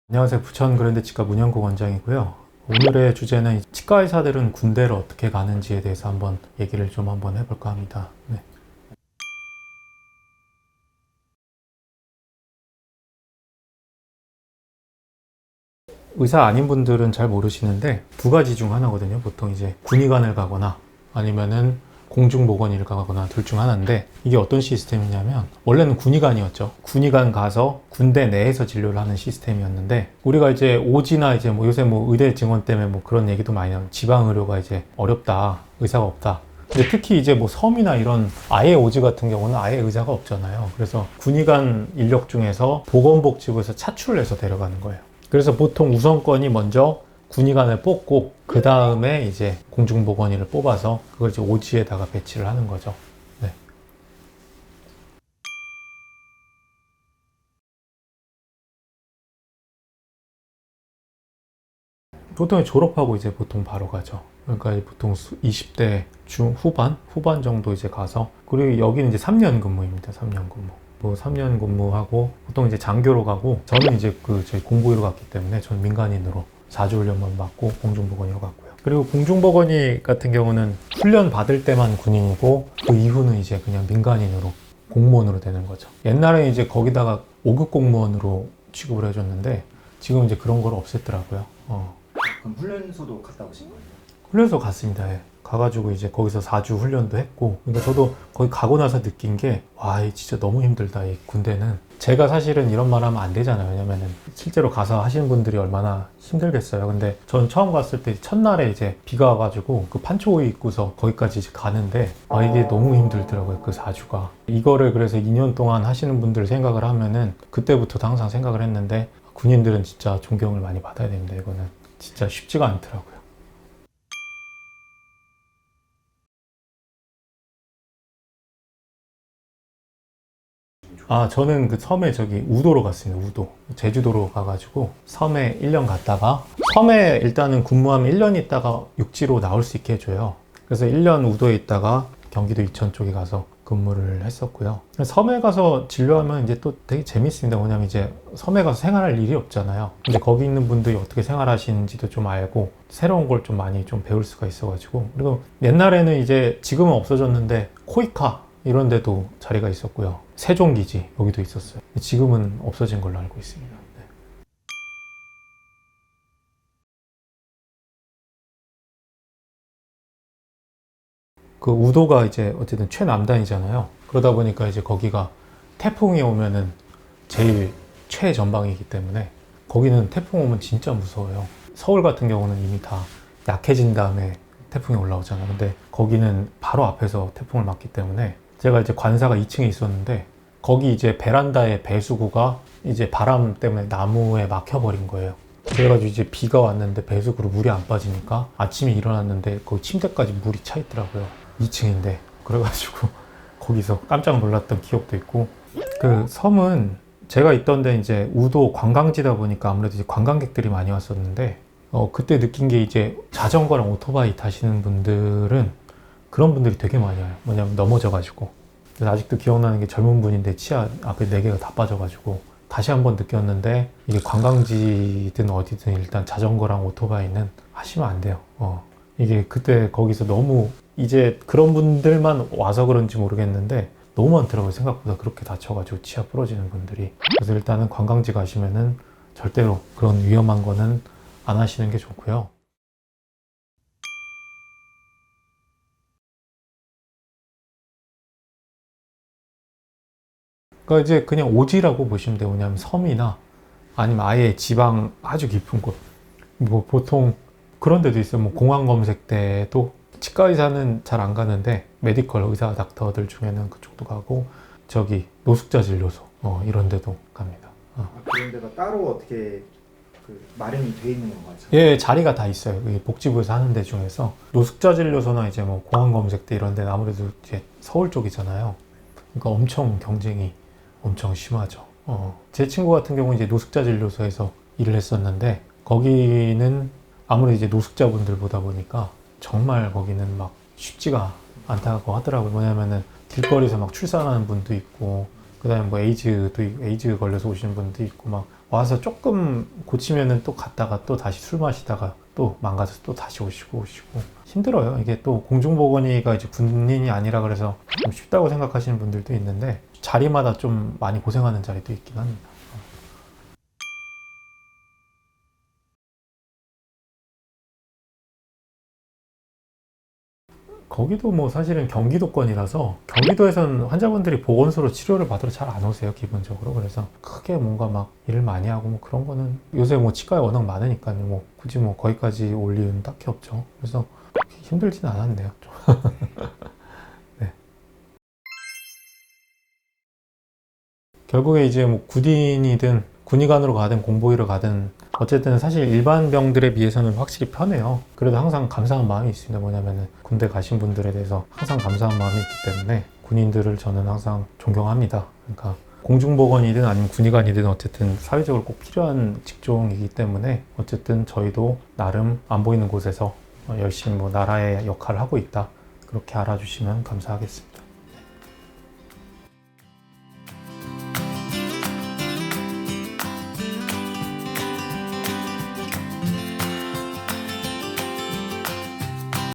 안녕하세요. 부천 그랜드 치과 문영국 원장이고요. 오늘의 주제는 치과 의사들은 군대를 어떻게 가는지에 대해서 한번 얘기를 좀 한번 해볼까 합니다. 네. 의사 아닌 분들은 잘 모르시는데 두 가지 중 하나거든요. 보통 이제 군의관을 가거나 아니면은 공중보건의를 가거나 둘 중 하나인데, 이게 어떤 시스템이냐면 원래는 군의관이었죠. 군의관 가서 군대 내에서 진료를 하는 시스템이었는데, 우리가 이제 오지나 이제 뭐 요새 뭐 의대 증원 때문에 뭐 그런 얘기도 많이 나와요. 지방 의료가 이제 어렵다, 의사가 없다. 근데 특히 이제 뭐 섬이나 이런 아예 오지 같은 경우는 아예 의사가 없잖아요. 그래서 군의관 인력 중에서 보건복지부에서 차출을 해서 데려가는 거예요. 그래서 보통 우선권이 먼저 군의관을 뽑고 그 다음에 이제 공중보건의를 뽑아서 그걸 이제 오지에다가 배치를 하는 거죠. 네. 보통 졸업하고 이제 보통 바로 가죠. 그러니까 보통 20대 후반 정도 이제 가서, 그리고 여기는 이제 3년 근무입니다. 3년 근무. 뭐 3년 근무하고 보통 이제 장교로 가고, 저는 이제 저희 공보위로 갔기 때문에 저는 민간인으로 4주 훈련만 받고 공중보건의로 갔고요. 그리고 공중보건의 같은 경우는 훈련 받을 때만 군인이고 그 이후는 이제 그냥 민간인으로 공무원으로 되는 거죠. 옛날에 이제 거기다가 5급 공무원으로 취급을 해줬는데 지금 이제 그런 걸 없앴더라고요. 그럼 훈련소도 갔다 오신 거예요? 훈련소 갔습니다. 예. 가가지고 이제 거기서 4주 훈련도 했고, 그러니까 저도 거기 가고 나서 느낀 게, 와, 진짜 너무 힘들다, 이 군대는. 제가 사실은 이런 말 하면 안 되잖아요. 왜냐면은 실제로 가서 하시는 분들이 얼마나 힘들겠어요. 근데 저는 처음 갔을 때 첫날에 이제 비가 와가지고 그 판초호에 입고서 거기까지 이제 가는데, 이게 너무 힘들더라고요. 그 4주가. 이거를 그래서 2년 동안 하시는 분들 생각을 하면은 그때부터 항상 생각을 했는데, 군인들은 진짜 존경을 많이 받아야 됩니다. 이거는 진짜 쉽지가 않더라고요. 저는 그 섬에 저기 우도로 갔습니다. 우도. 제주도로 가가지고 섬에 1년 갔다가, 섬에 일단은 근무하면 1년 있다가 육지로 나올 수 있게 해줘요. 그래서 1년 우도에 있다가 경기도 이천 쪽에 가서 근무를 했었고요. 섬에 가서 진료하면 이제 또 되게 재밌습니다. 뭐냐면 이제 섬에 가서 생활할 일이 없잖아요. 근데 거기 있는 분들이 어떻게 생활하시는지도 좀 알고 새로운 걸 좀 많이 좀 배울 수가 있어가지고, 그리고 옛날에는 이제 지금은 없어졌는데 코이카 이런 데도 자리가 있었고요. 세종기지 여기도 있었어요. 지금은 없어진 걸로 알고 있습니다. 네. 그 우도가 이제 어쨌든 최남단이잖아요. 그러다 보니까 이제 거기가 태풍이 오면은 제일 최전방이기 때문에 거기는 태풍 오면 진짜 무서워요. 서울 같은 경우는 이미 다 약해진 다음에 태풍이 올라오잖아요. 근데 거기는 바로 앞에서 태풍을 맞기 때문에, 제가 이제 관사가 2층에 있었는데 거기 이제 베란다의 배수구가 이제 바람 때문에 나무에 막혀버린 거예요. 그래가지고 이제 비가 왔는데 배수구로 물이 안 빠지니까 아침에 일어났는데 거기 침대까지 물이 차 있더라고요. 2층인데. 그래가지고 거기서 깜짝 놀랐던 기억도 있고, 그 섬은 제가 있던 데 이제 우도 관광지다 보니까 아무래도 이제 관광객들이 많이 왔었는데, 그때 느낀 게, 이제 자전거랑 오토바이 타시는 분들은 그런 분들이 되게 많이 와요. 뭐냐면 넘어져가지고. 그래서 아직도 기억나는 게, 젊은 분인데 치아 앞에 4개가 다 빠져가지고 다시 한번 느꼈는데, 이게 관광지든 어디든 일단 자전거랑 오토바이는 하시면 안 돼요. 이게 그때 거기서 너무, 이제 그런 분들만 와서 그런지 모르겠는데 너무 많더라고요. 생각보다 그렇게 다쳐가지고 치아 부러지는 분들이. 그래서 일단은 관광지 가시면은 절대로 그런 위험한 거는 안 하시는 게 좋고요. 그러니까 이제 그냥 오지라고 보시면 돼요. 왜냐하면 섬이나 아니면 아예 지방 아주 깊은 곳. 뭐 보통 그런 데도 있어요. 뭐 공황 검색 때도 치과 의사는 잘 안 가는데 메디컬 의사 닥터들 중에는 그쪽도 가고, 저기 노숙자 진료소 이런 데도 갑니다. 그런 데가 따로 어떻게 마련이 돼 있는 건가요? 예, 자리가 다 있어요. 복지부에서 하는 데 중에서 노숙자 진료소나 이제 뭐 공황 검색 때 이런 데는 아무래도 이제 서울 쪽이잖아요. 그러니까 엄청 경쟁이 엄청 심하죠. 제 친구 같은 경우는 이제 노숙자 진료소에서 일을 했었는데, 거기는 아무래도 이제 노숙자분들 보다 보니까 정말 거기는 막 쉽지가 않다고 하더라고요. 뭐냐면은 길거리에서 막 출산하는 분도 있고, 그 다음에 뭐 에이즈 걸려서 오시는 분도 있고, 막 와서 조금 고치면은 또 갔다가 또 다시 술 마시다가 또 망가져서 또 다시 오시고 힘들어요. 이게 또 공중보건의가 이제 군인이 아니라 그래서 좀 쉽다고 생각하시는 분들도 있는데 자리마다 좀 많이 고생하는 자리도 있긴 합니다. 거기도 뭐 사실은 경기도권이라서 경기도에선 환자분들이 보건소로 치료를 받으러 잘 안 오세요, 기본적으로. 그래서 크게 뭔가 막 일을 많이 하고 뭐 그런 거는 요새 뭐 치과에 워낙 많으니까요. 뭐 굳이 뭐 거기까지 올 이유는 딱히 없죠. 그래서 그렇게 힘들진 않았네요. 좀. 네. 결국에 이제 뭐 군인이든 군의관으로 가든 공보위로 가든 어쨌든 사실 일반 병들에 비해서는 확실히 편해요. 그래도 항상 감사한 마음이 있습니다. 뭐냐면은 군대 가신 분들에 대해서 항상 감사한 마음이 있기 때문에 군인들을 저는 항상 존경합니다. 그러니까 공중보건이든 아니면 군의관이든 어쨌든 사회적으로 꼭 필요한 직종이기 때문에 어쨌든 저희도 나름 안 보이는 곳에서 열심히 뭐 나라의 역할을 하고 있다. 그렇게 알아주시면 감사하겠습니다.